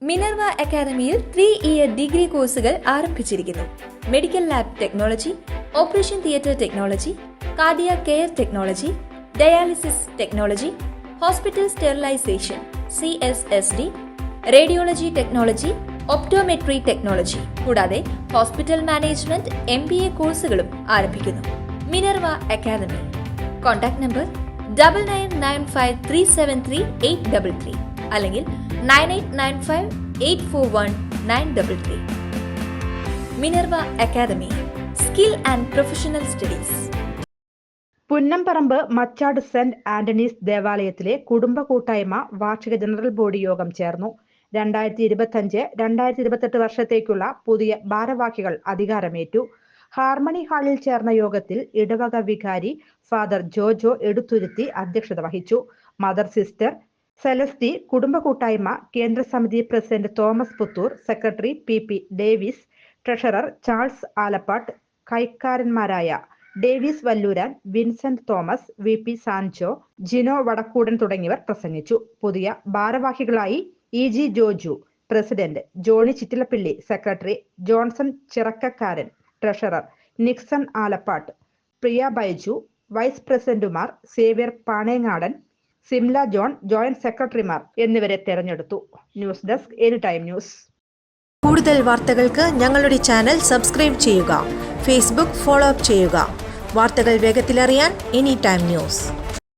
Minerva അക്കാദമിയിൽ 3-ഇയർ degree കോഴ്സുകൾ ആരംഭിച്ചിരിക്കുന്നു. Medical lab technology, operation theatre technology, cardiac care technology, dialysis technology, hospital sterilisation (CSSD), radiology technology, optometry technology കൂടാതെ hospital management MBA കോഴ്സുകളും ആരംഭിക്കുന്നു. Minerva academy. Contact number 9995373833 അല്ലെങ്കിൽ 9895841933. Minerva academy, skill and professional studies. Punnamparambu Machad saint Antony's ദേവാലയത്തിലെ കുടുംബ കൂട്ടായ്മ വാർഷിക general body യോഗം ചേർന്നു. 2025-2028 വർഷത്തേക്കുള്ള പുതിയ ഭാരവാഹികൾ അധികാരമേറ്റു. ഹാർമണി ഹാളിൽ ചേർന്ന യോഗത്തിൽ ഇടവക വികാരി ഫാദർ ജോജോ എടുത്തുരുത്തി അധ്യക്ഷത വഹിച്ചു. മദർ സിസ്റ്റർ സെലസ്റ്റി, കുടുംബ കൂട്ടായ്മ കേന്ദ്ര സമിതി president Thomas Puthur, secretary PP Davis, treasurer Charles Alappatt, കൈക്കാരന്മാരായ ഡേവിസ് വല്ലൂരാൻ, വിൻസെന്റ് തോമസ്, VP സാൻജോ, ജിനോ വടക്കൂടൻ തുടങ്ങിയവർ പ്രസംഗിച്ചു. പുതിയ ഭാരവാഹികളായി EG Joju, president, Johny Chittilappilly, secretary, Johnson Chirakkakkaran, treasurer Nixon Alappatt, Priya Baiju, vice പ്രസിഡന്റുമാർ സേവ്യർ പാണേങ്ങാടൻ, സിംല ജോൺ, ജോയിന്റ് സെക്രട്ടറിമാർ എന്നിവരെ തെരഞ്ഞെടുത്തു. News desk any time news. കൂടുതൽ വാർത്തകൾക്ക് ഞങ്ങളുടെ ചാനൽ സബ്സ്ക്രൈബ് ചെയ്യുക. ഫേസ്ബുക്ക് ഫോളോ അപ്പ് ചെയ്യുക. വാർത്തകൾ വേഗത്തിലറിയാൻ എനി ടൈം ന്യൂസ്.